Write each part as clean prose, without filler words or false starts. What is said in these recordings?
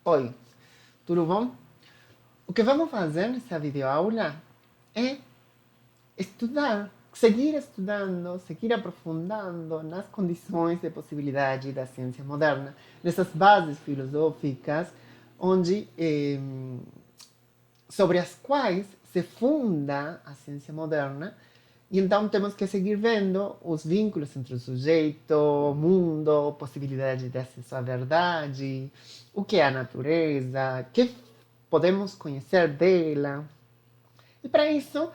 Oi, tudo bom? O que vamos fazer nessa videoaula é estudar, seguir estudando, seguir aprofundando nas condições de possibilidade da ciência moderna, nessas bases filosóficas onde, sobre as quais se funda a ciência moderna. E então temos que seguir vendo os vínculos entre o sujeito, o mundo, possibilidade de acesso à verdade, o que é a natureza, o que podemos conhecer dela. E para isso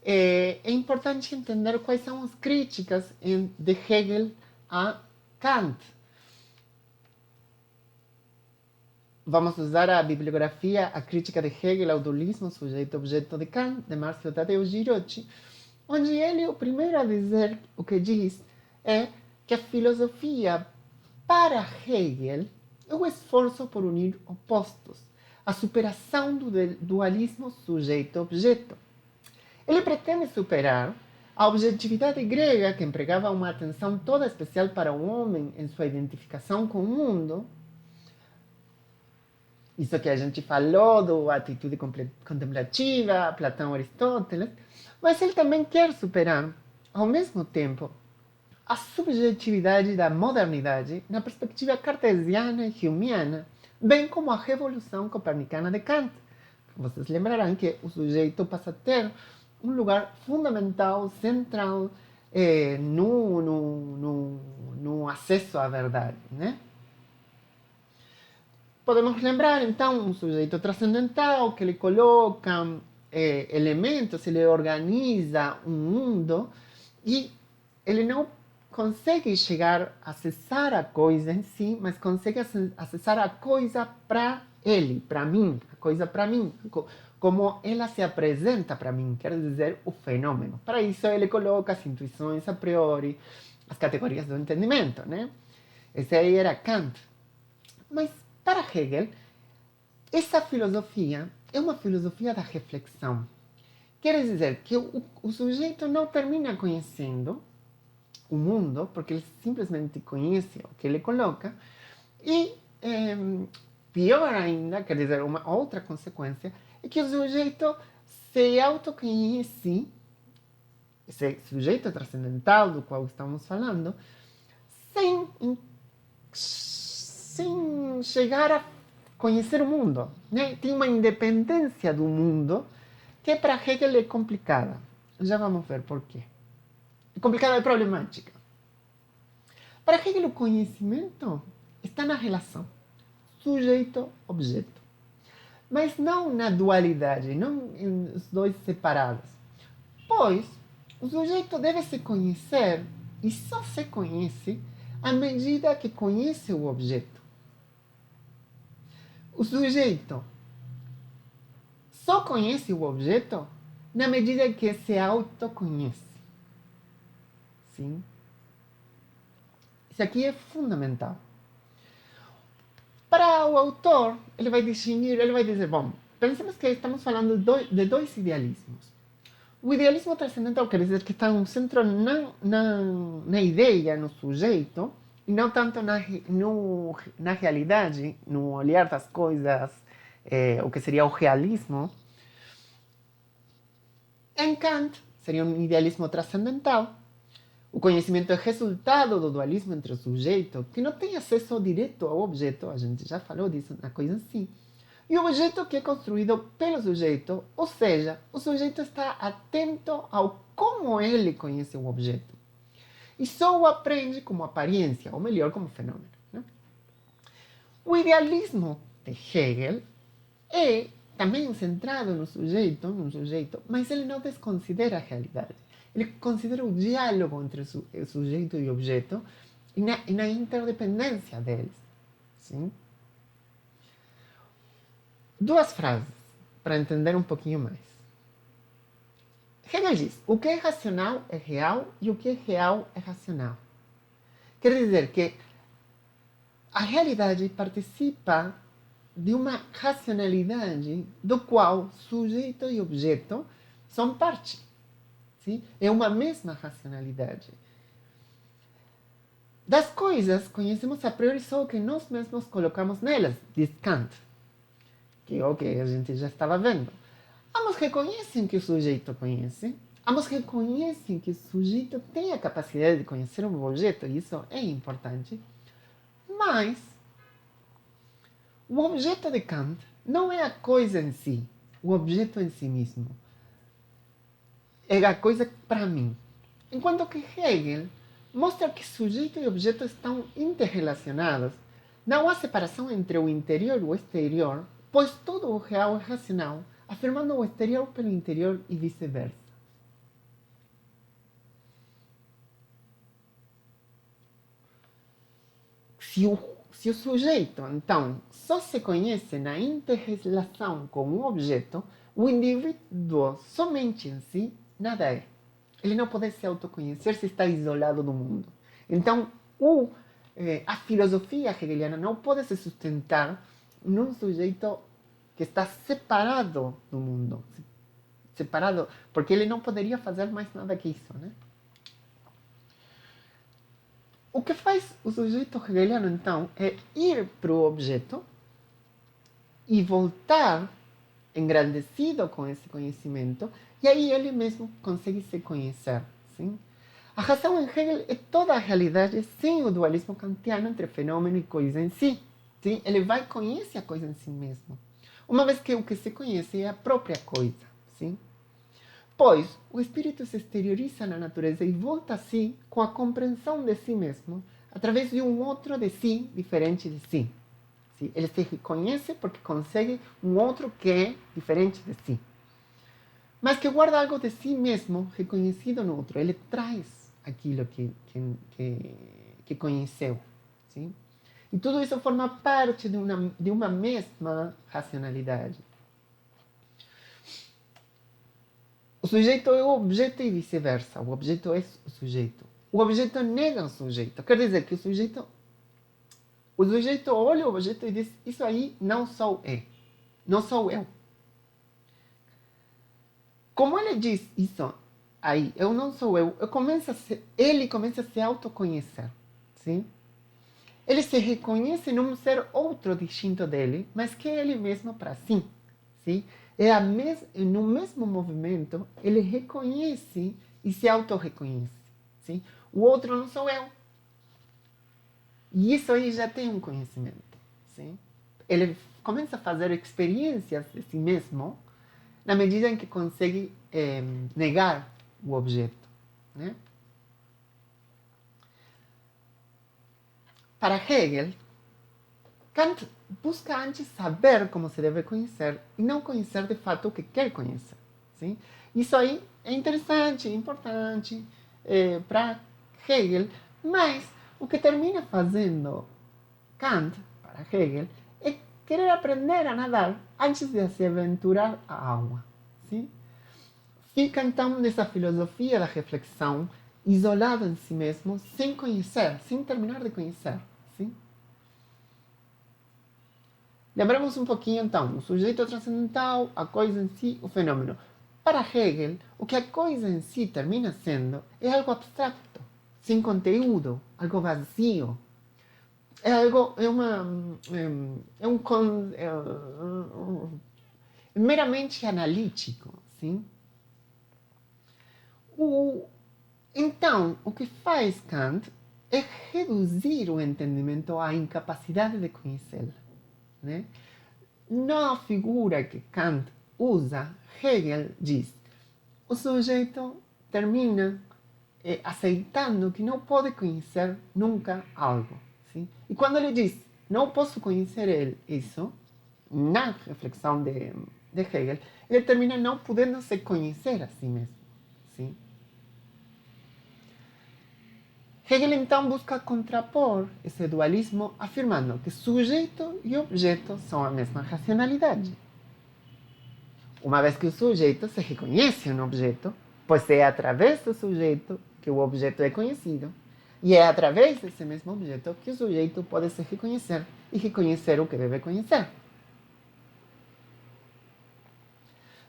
é importante entender quais são as críticas de Hegel a Kant. Vamos usar a bibliografia A Crítica de Hegel ao Dualismo, Sujeito-Objeto de Kant, de Márcio Tadeu Girotti, onde ele, o primeiro a dizer o que diz, é que a filosofia, para Hegel, é o esforço por unir opostos, a superação do dualismo sujeito-objeto. Ele pretende superar a objetividade grega, que empregava uma atenção toda especial para o homem em sua identificação com o mundo. Isso que a gente falou do atitude contemplativa, Platão, Aristóteles. Mas ele também quer superar, ao mesmo tempo, a subjetividade da modernidade na perspectiva cartesiana e humiana, bem como a revolução copernicana de Kant. Vocês lembrarão que o sujeito passa a ter um lugar fundamental, central, no acesso à verdade, né? Podemos lembrar, então, um sujeito transcendental que ele coloca elementos, ele organiza um mundo e ele não consegue chegar a acessar a coisa em si, mas consegue acessar a coisa para ele, para mim, a coisa para mim, como ela se apresenta para mim, quer dizer, o fenômeno. Para isso ele coloca as intuições a priori, as categorias do entendimento, né? Esse aí era Kant. Mas para Hegel, essa filosofia é uma filosofia da reflexão. Quer dizer que o sujeito não termina conhecendo o mundo, porque ele simplesmente conhece o que ele coloca, e pior ainda, quer dizer, uma outra consequência, é que o sujeito se autoconhece, esse sujeito transcendental do qual estamos falando, sem chegar a conhecer o mundo, né? Tem uma independência do mundo que para Hegel é complicada. Já vamos ver por quê. É complicada e problemática. Para Hegel, o conhecimento está na relação sujeito-objeto. Mas não na dualidade, não em os dois separados. Pois o sujeito deve se conhecer e só se conhece à medida que conhece o objeto. O sujeito só conhece o objeto na medida que se autoconhece. Sim? Isso aqui é fundamental. Para o autor, ele vai distinguir, ele vai dizer, bom, pensemos que estamos falando de dois idealismos. O idealismo transcendental quer dizer que está no centro na ideia, no sujeito, e não tanto na realidade, no olhar das coisas, o que seria o realismo. Em Kant, seria um idealismo transcendental. O conhecimento é resultado do dualismo entre o sujeito, que não tem acesso direto ao objeto, a gente já falou disso na coisa em si, e o objeto que é construído pelo sujeito, ou seja, o sujeito está atento ao como ele conhece o objeto. E só o aprende como aparência, ou melhor, como fenômeno. Né? O idealismo de Hegel é também centrado no sujeito, mas ele não desconsidera a realidade. Ele considera o diálogo entre o sujeito e o objeto e na interdependência deles. Sim? Duas frases para entender um pouquinho mais. Hegel diz: o que é racional é real e o que é real é racional. Quer dizer que a realidade participa de uma racionalidade do qual sujeito e objeto são parte. Sim? É uma mesma racionalidade. Das coisas, conhecemos a priori só o que nós mesmos colocamos nelas, diz Kant. que é o que a gente já estava vendo. Ambos reconhecem que o sujeito conhece, ambos reconhecem que o sujeito tem a capacidade de conhecer um objeto, e isso é importante, mas o objeto de Kant não é a coisa em si, o objeto em si mesmo. É a coisa para mim. Enquanto que Hegel mostra que sujeito e objeto estão interrelacionados. Não há separação entre o interior e o exterior, pois todo o real é racional, afirmando o exterior pelo interior e vice-versa. Se o sujeito, então, só se conhece na interrelação com um objeto, o indivíduo somente em si nada é. Ele não pode se autoconhecer se está isolado do mundo. Então, a filosofia hegeliana não pode se sustentar num sujeito que está separado do mundo. Separado, porque ele não poderia fazer mais nada que isso, né? O que faz o sujeito hegeliano, então, é ir para o objeto e voltar engrandecido com esse conhecimento, e aí ele mesmo consegue se conhecer. Sim? A razão em Hegel é toda a realidade sem o dualismo kantiano entre fenômeno e coisa em si. Sim? Ele vai e conhece a coisa em si mesmo. Uma vez que o que se conhece é a própria coisa. Sim? Pois o espírito se exterioriza na natureza e volta a si com a compreensão de si mesmo, através de um outro de si diferente de si. Sim? Ele se reconhece porque consegue um outro que é diferente de si. Mas que guarda algo de si mesmo reconhecido no outro. Ele traz aquilo que conheceu. Sim? E tudo isso forma parte de uma mesma racionalidade. O sujeito é o objeto e vice-versa. O objeto é o sujeito. O objeto nega o sujeito. Quer dizer que o sujeito olha o objeto e diz: isso aí não sou eu. Não sou eu. Como ele diz isso aí, eu não sou eu, ele começa a se autoconhecer. Sim? Ele se reconhece num ser outro distinto dele, mas que é ele mesmo para si. Sim? No mesmo movimento, ele reconhece e se auto-reconhece. Sim? O outro não sou eu. E isso aí já tem um conhecimento. Sim? Ele começa a fazer experiências de si mesmo na medida em que consegue negar o objeto. Né? Para Hegel, Kant busca antes saber como se deve conhecer e não conhecer de fato o que quer conhecer. Sim? Isso aí é interessante, importante para Hegel, mas o que termina fazendo Kant, para Hegel, é querer aprender a nadar antes de se aventurar à água. Sim? Fica então nessa filosofia da reflexão, isolado em si mesmo, sem conhecer, sem terminar de conhecer. Sim? Lembramos um pouquinho então, o sujeito transcendental, a coisa em si, o fenômeno. Para Hegel, o que a coisa em si termina sendo é algo abstrato, sem conteúdo, algo vazio. É meramente analítico, sim? Então, o que faz Kant é reduzir o entendimento à incapacidade de conhecê-la. Né? Na figura que Kant usa, Hegel diz: o sujeito termina aceitando que não pode conhecer nunca algo. Sim? E quando ele diz: não posso conhecer isso, na reflexão de Hegel, ele termina não podendo se conhecer a si mesmo. Sim? Hegel então busca contrapor esse dualismo afirmando que sujeito e objeto são a mesma racionalidade. Uma vez que o sujeito se reconhece no objeto, pois é através do sujeito que o objeto é conhecido, e é através desse mesmo objeto que o sujeito pode se reconhecer e reconhecer o que deve conhecer.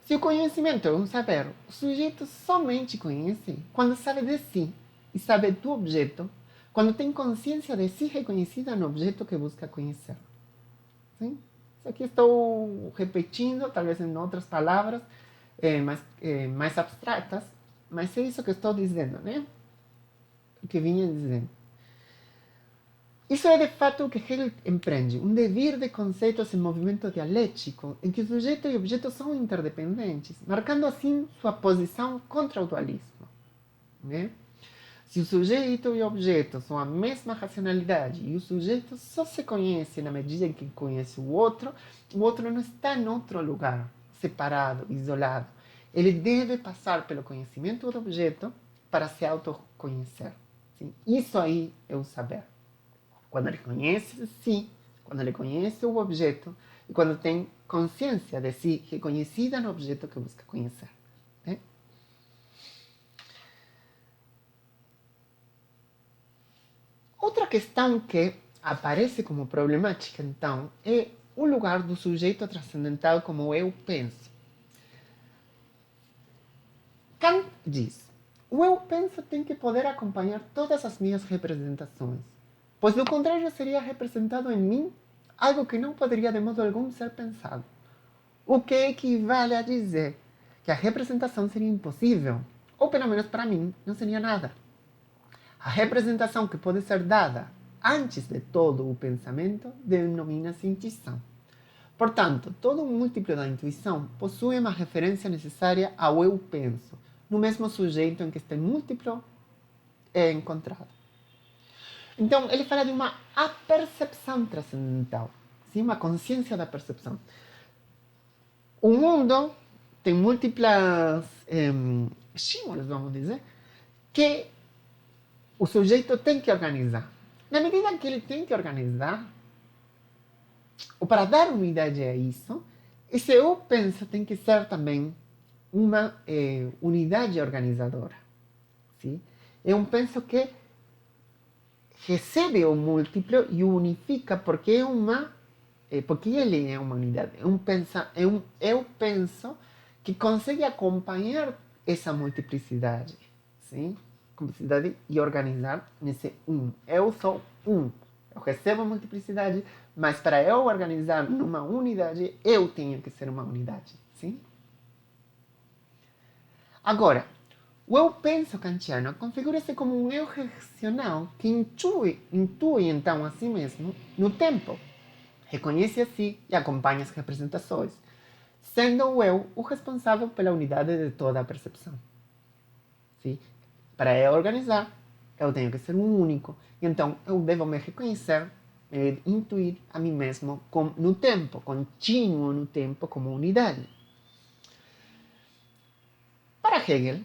Se o conhecimento é um saber, o sujeito somente conhece quando sabe de si e sabe do objeto, quando tem consciência de si reconhecida no objeto que busca conhecer. Sim? Aqui estou repetindo, talvez em outras palavras mais abstratas, mas é isso que estou dizendo, né? O que vinha dizendo. Isso é de fato o que Hegel empreende, um devir de conceitos em movimento dialético, em que o sujeito e o objeto são interdependentes, marcando assim sua posição contra o dualismo. Né? Se o sujeito e o objeto são a mesma racionalidade e o sujeito só se conhece na medida em que conhece o outro não está em outro lugar, separado, isolado. Ele deve passar pelo conhecimento do objeto para se autoconhecer. Sim? Isso aí é o saber. Quando ele conhece si, quando ele conhece o objeto e quando tem consciência de si reconhecida no objeto que busca conhecer. Né? Outra questão que aparece como problemática, então, é o lugar do sujeito transcendental como eu penso. Kant diz: o eu penso tem que poder acompanhar todas as minhas representações, pois do contrário seria representado em mim algo que não poderia de modo algum ser pensado. O que equivale a dizer que a representação seria impossível, ou pelo menos para mim, não seria nada. A representação que pode ser dada antes de todo o pensamento denomina-se intuição. Portanto, todo múltiplo da intuição possui uma referência necessária ao eu penso, no mesmo sujeito em que este múltiplo é encontrado. Então, ele fala de uma apercepção transcendental, sim? Uma consciência da percepção. O mundo tem múltiplos estímulos, vamos dizer, que o sujeito tem que organizar. Na medida que ele tem que organizar, ou para dar unidade a isso, esse eu penso tem que ser também uma unidade organizadora. Sim? É um penso que recebe o múltiplo e o unifica porque porque ele é uma unidade. É um eu penso que consegue acompanhar essa multiplicidade. Sim? Complexidade e organizar nesse um. Eu sou um. Eu recebo a multiplicidade, mas para eu organizar numa unidade, eu tenho que ser uma unidade. Sim? Agora, o eu penso kantiano configura-se como um eu racional que intui então a si mesmo no tempo, reconhece a si e acompanha as representações, sendo o eu o responsável pela unidade de toda a percepção. Sim? Para eu organizar, eu tenho que ser um único. Então, eu devo me reconhecer, intuir a mim mesmo no tempo, contínuo no tempo, como unidade. Para Hegel,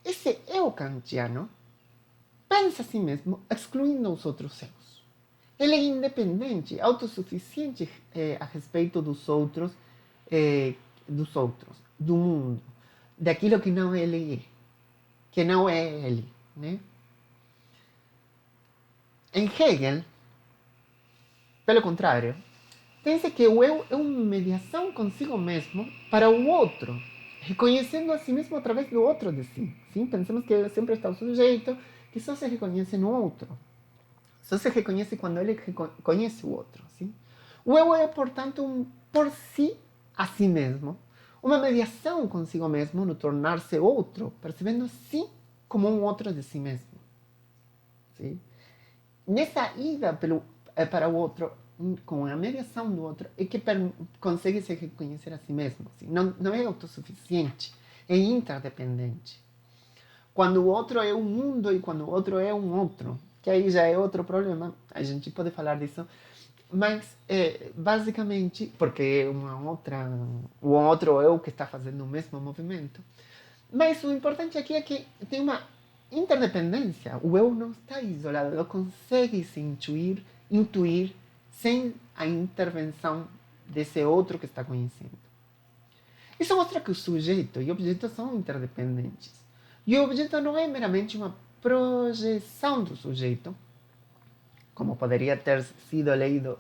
esse eu kantiano pensa a si mesmo excluindo os outros eus. Ele é independente, autossuficiente a respeito dos outros, do mundo, daquilo que não ele é, que não é ele, né? Em Hegel, pelo contrário, pensa que o eu é uma mediação consigo mesmo para o outro, reconhecendo a si mesmo através do outro de si. Sim? Pensamos que sempre está o sujeito que só se reconhece no outro. Só se reconhece quando ele conhece o outro. Sim? O eu é, portanto, por si, a si mesmo, uma mediação consigo mesmo no tornar-se outro, percebendo si como um outro de si mesmo. Sim? Nessa ida para o outro, com a mediação do outro, é que consegue se reconhecer a si mesmo. Assim. Não é autossuficiente, é interdependente. Quando o outro é um mundo e quando o outro é um outro, que aí já é outro problema, a gente pode falar disso, mas basicamente, porque é o outro é o que está fazendo o mesmo movimento. Mas o importante aqui é que tem uma interdependência. O eu não está isolado, ele consegue se intuir sem a intervenção desse outro que está conhecendo. Isso mostra que o sujeito e o objeto são interdependentes. E o objeto não é meramente uma projeção do sujeito, como poderia ter sido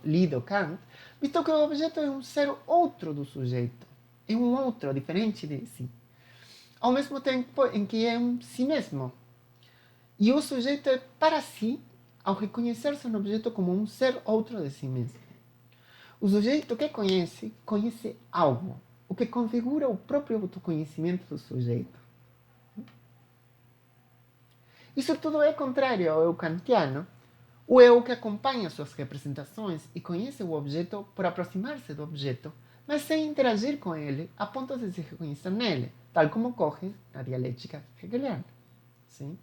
lido Kant, visto que o objeto é um ser outro do sujeito. É um outro, diferente de si. Ao mesmo tempo em que é um si mesmo. E o sujeito é para si ao reconhecer-se no objeto como um ser outro de si mesmo. O sujeito que conhece, conhece algo, o que configura o próprio autoconhecimento do sujeito. Isso tudo é contrário ao eu kantiano, o eu que acompanha suas representações e conhece o objeto por aproximar-se do objeto, mas sem interagir com ele a ponto de se reconhecer nele, tal como ocorre na dialética hegeliana. Sim?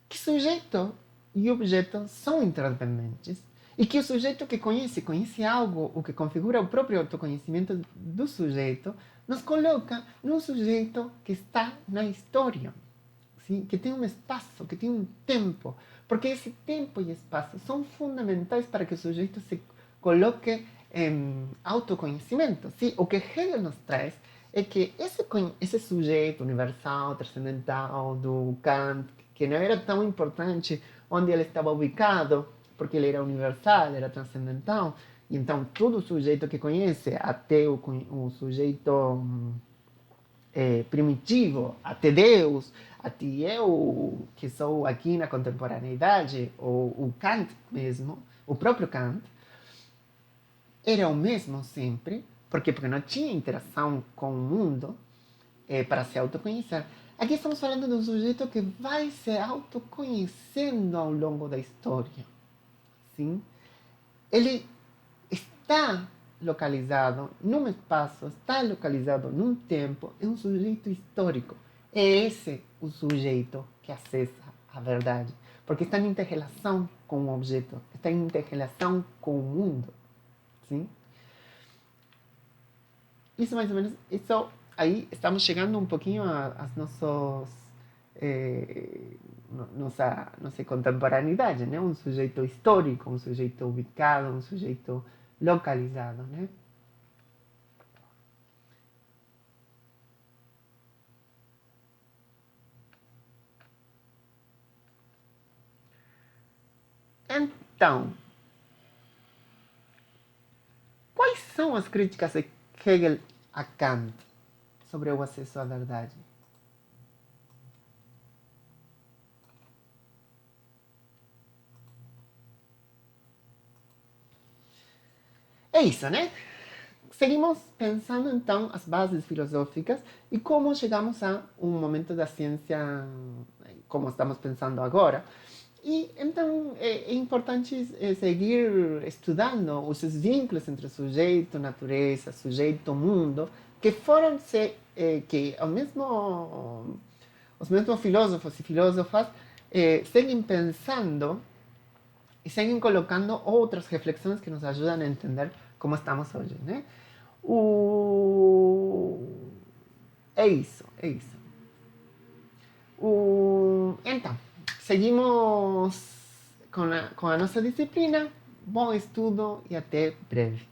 Que sujeito e objeto são interdependentes e que o sujeito que conhece algo, o que configura o próprio autoconhecimento do sujeito, nos coloca num sujeito que está na história, sim? Que tem um espaço, que tem um tempo, porque esse tempo e espaço são fundamentais para que o sujeito se coloque em autoconhecimento. Sim? O que Hegel nos traz é que esse sujeito universal, transcendental do Kant, que não era tão importante onde ele estava ubicado, porque ele era universal, era transcendental, e então todo sujeito que conhece, até o sujeito primitivo, até Deus, até eu, que sou aqui na contemporaneidade, ou o Kant mesmo, o próprio Kant, era o mesmo sempre, porque não tinha interação com o mundo para se autoconhecer. Aqui estamos falando de um sujeito que vai se autoconhecendo ao longo da história. Sim? Ele está localizado num espaço, está localizado num tempo, é um sujeito histórico. É esse o sujeito que acessa a verdade, porque está em inter-relação com o objeto, está em inter-relação com o mundo. Sim? Isso mais ou menos, isso aí estamos chegando um pouquinho às nossas nossa contemporaneidade, né? Um sujeito histórico, um sujeito ubicado, um sujeito localizado, né? Então, quais são as críticas de Hegel a Kant sobre o acesso à verdade? É isso, né? Seguimos pensando então as bases filosóficas e como chegamos a um momento da ciência como estamos pensando agora. E então é importante seguir estudando os vínculos entre sujeito, natureza, sujeito, mundo, que foram que os mesmos filósofos e filósofas seguem pensando e seguem colocando outras reflexões que nos ajudam a entender como estamos hoje, né? O... É isso, é isso. Então, seguimos com a nossa disciplina. Bom estudo e até breve.